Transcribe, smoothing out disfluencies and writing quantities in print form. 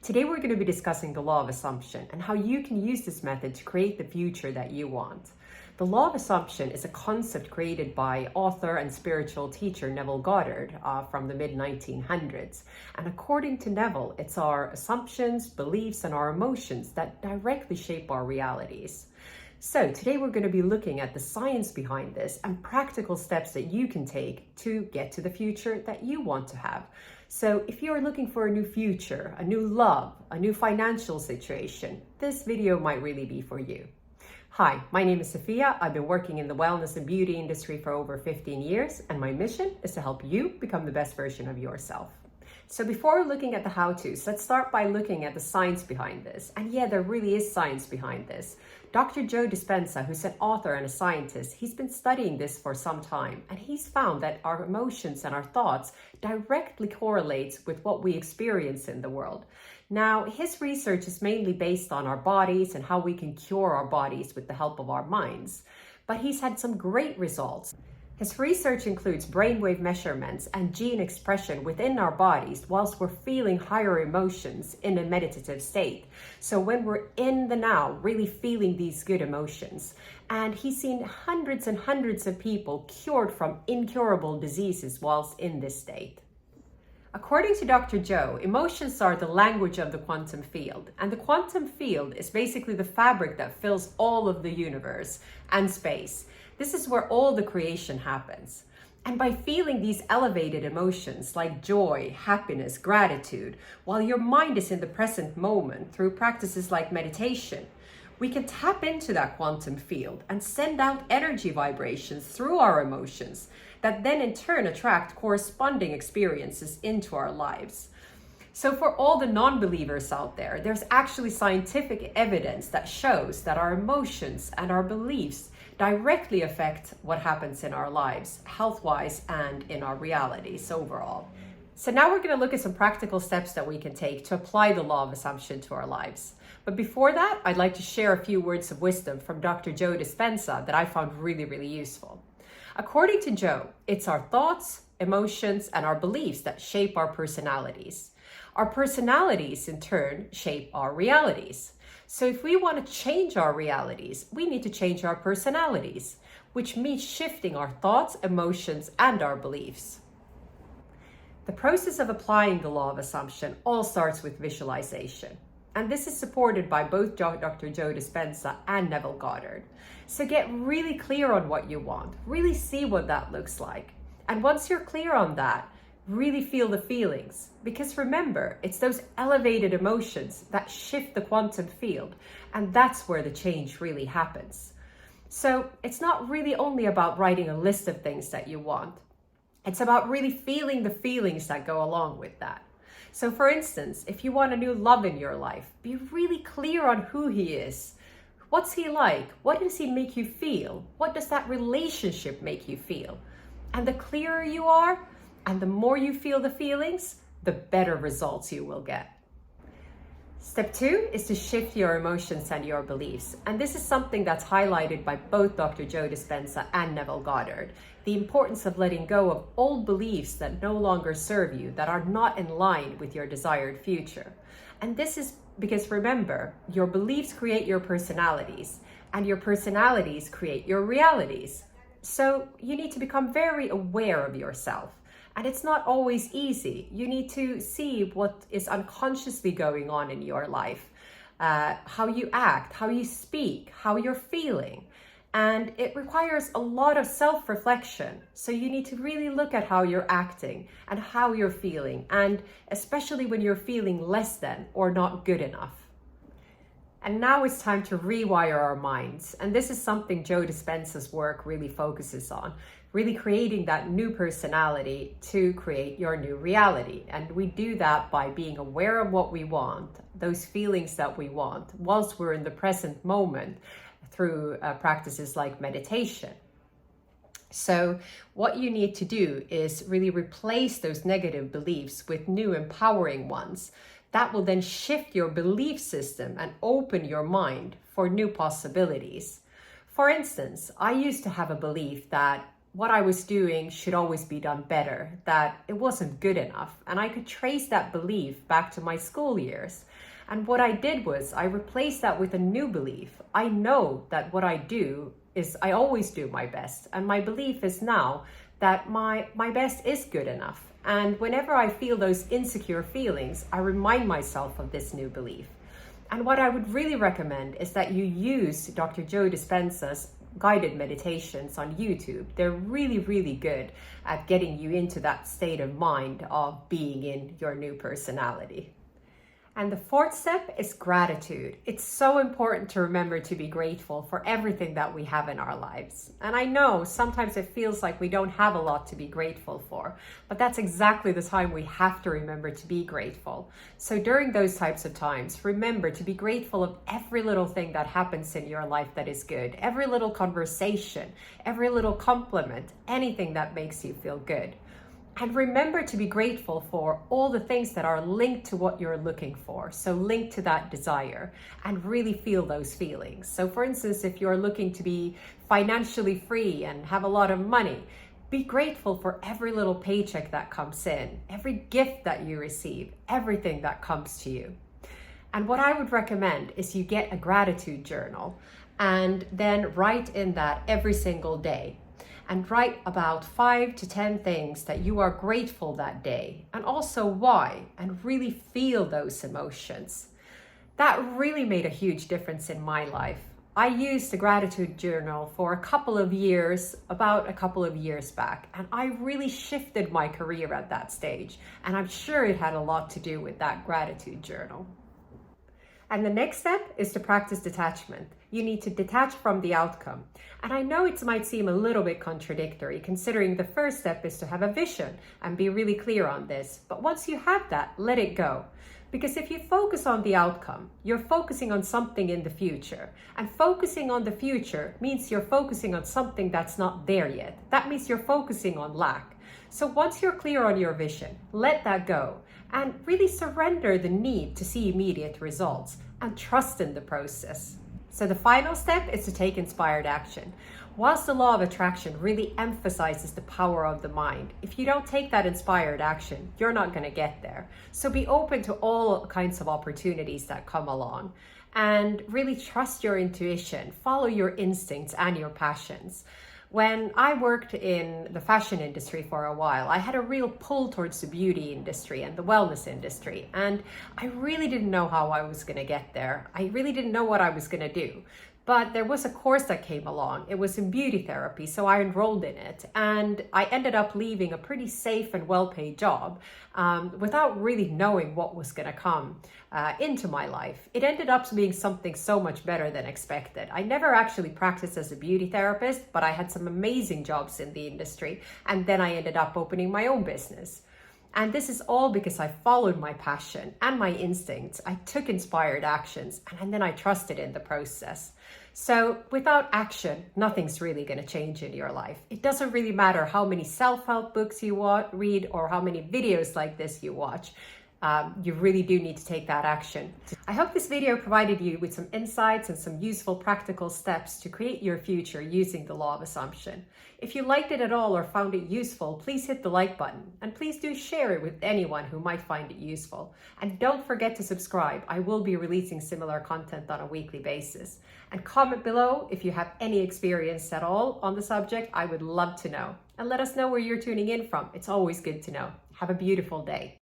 Today we're going to be discussing the law of assumption and how you can use this method to create the future that you want. The law of assumption is a concept created by author and spiritual teacher Neville Goddard from the mid-1900s. And according to Neville, it's our assumptions, beliefs, and our emotions that directly shape our realities. So today we're going to be looking at the science behind this and practical steps that you can take to get to the future that you want to have. So if you're looking for a new future, a new love, a new financial situation, this video might really be for you. Hi, my name is Sophia. I've been working in the wellness and beauty industry for over 15 years, and my mission is to help you become the best version of yourself. So before looking at the how-tos, let's start by looking at the science behind this. And yeah, there really is science behind this. Dr. Joe Dispensa, who's an author and a scientist, he's been studying this for some time, and he's found that our emotions and our thoughts directly correlates with what we experience in the world. Now, his research is mainly based on our bodies and how we can cure our bodies with the help of our minds, but he's had some great results. His research includes brainwave measurements and gene expression within our bodies whilst we're feeling higher emotions in a meditative state. So when we're in the now, really feeling these good emotions. And he's seen hundreds and hundreds of people cured from incurable diseases whilst in this state. According to Dr. Joe, emotions are the language of the quantum field. And the quantum field is basically the fabric that fills all of the universe and space. This is where all the creation happens. And by feeling these elevated emotions like joy, happiness, gratitude, while your mind is in the present moment through practices like meditation, we can tap into that quantum field and send out energy vibrations through our emotions that then in turn attract corresponding experiences into our lives. So for all the non-believers out there, there's actually scientific evidence that shows that our emotions and our beliefs directly affect what happens in our lives, health-wise and in our realities overall. So now we're going to look at some practical steps that we can take to apply the law of assumption to our lives. But before that, I'd like to share a few words of wisdom from Dr. Joe Dispensa that I found really useful. According to Joe, it's our thoughts, emotions, and our beliefs that shape our personalities. Our personalities, in turn, shape our realities. So if we want to change our realities, we need to change our personalities, which means shifting our thoughts, emotions, and our beliefs. The process of applying the law of assumption all starts with visualization. And this is supported by both Dr. Joe Dispensa and Neville Goddard. So get really clear on what you want, really see what that looks like. And once you're clear on that, really feel the feelings, because remember, it's those elevated emotions that shift the quantum field, and that's where the change really happens. So it's not really only about writing a list of things that you want. It's about really feeling the feelings that go along with that. So for instance, if you want a new love in your life, be really clear on who he is. What's he like? What does he make you feel? What does that relationship make you feel? And the clearer you are, and the more you feel the feelings, the better results you will get. Step 2 is to shift your emotions and your beliefs. And this is something that's highlighted by both Dr. Joe Dispensa and Neville Goddard. The importance of letting go of old beliefs that no longer serve you, that are not in line with your desired future. And this is because remember, your beliefs create your personalities, and your personalities create your realities. So you need to become very aware of yourself. And it's not always easy. You need to see what is unconsciously going on in your life, how you act, how you speak, how you're feeling. And it requires a lot of self-reflection. So you need to really look at how you're acting and how you're feeling, and especially when you're feeling less than or not good enough. And now it's time to rewire our minds. And this is something Joe Dispensa's work really focuses on, really creating that new personality to create your new reality. And we do that by being aware of what we want, those feelings that we want, whilst we're in the present moment through practices like meditation. So what you need to do is really replace those negative beliefs with new empowering ones. That will then shift your belief system and open your mind for new possibilities. For instance, I used to have a belief that what I was doing should always be done better, that it wasn't good enough. And I could trace that belief back to my school years. And what I did was I replaced that with a new belief. I know that what I do is I always do my best. And my belief is now that my best is good enough. And whenever I feel those insecure feelings, I remind myself of this new belief. And what I would really recommend is that you use Dr. Joe Dispensa's guided meditations on YouTube. They're really, really good at getting you into that state of mind of being in your new personality. And the fourth step is gratitude. It's so important to remember to be grateful for everything that we have in our lives. And I know sometimes it feels like we don't have a lot to be grateful for, but that's exactly the time we have to remember to be grateful. So during those types of times, remember to be grateful of every little thing that happens in your life that is good, every little conversation, every little compliment, anything that makes you feel good. And remember to be grateful for all the things that are linked to what you're looking for. So linked to that desire, and really feel those feelings. So for instance, if you're looking to be financially free and have a lot of money, be grateful for every little paycheck that comes in, every gift that you receive, everything that comes to you. And what I would recommend is you get a gratitude journal and then write in that every single day. And write about 5 to 10 things that you are grateful that day, and also why, and really feel those emotions. That really made a huge difference in my life. I used the gratitude journal for about a couple of years back, and I really shifted my career at that stage. And I'm sure it had a lot to do with that gratitude journal. And the next step is to practice detachment. You need to detach from the outcome. And I know it might seem a little bit contradictory, considering the first step is to have a vision and be really clear on this. But once you have that, let it go. Because if you focus on the outcome, you're focusing on something in the future. And focusing on the future means you're focusing on something that's not there yet. That means you're focusing on lack. So once you're clear on your vision, let that go and really surrender the need to see immediate results and trust in the process. So the final step is to take inspired action. Whilst the law of attraction really emphasizes the power of the mind, if you don't take that inspired action, you're not going to get there. So be open to all kinds of opportunities that come along and really trust your intuition, follow your instincts and your passions. When I worked in the fashion industry for a while, I had a real pull towards the beauty industry and the wellness industry. And I really didn't know how I was going to get there. I really didn't know what I was going to do. But there was a course that came along. It was in beauty therapy, so I enrolled in it. And I ended up leaving a pretty safe and well-paid job without really knowing what was going to come into my life. It ended up being something so much better than expected. I never actually practiced as a beauty therapist, but I had some amazing jobs in the industry. And then I ended up opening my own business. And this is all because I followed my passion and my instincts. I took inspired actions, and then I trusted in the process. So without action, nothing's really going to change in your life. It doesn't really matter how many self-help books you read or how many videos like this you watch. You really do need to take that action. I hope this video provided you with some insights and some useful practical steps to create your future using the law of assumption. If you liked it at all or found it useful, please hit the like button, and please do share it with anyone who might find it useful. And don't forget to subscribe. I will be releasing similar content on a weekly basis. And comment below if you have any experience at all on the subject. I would love to know. And let us know where you're tuning in from. It's always good to know. Have a beautiful day.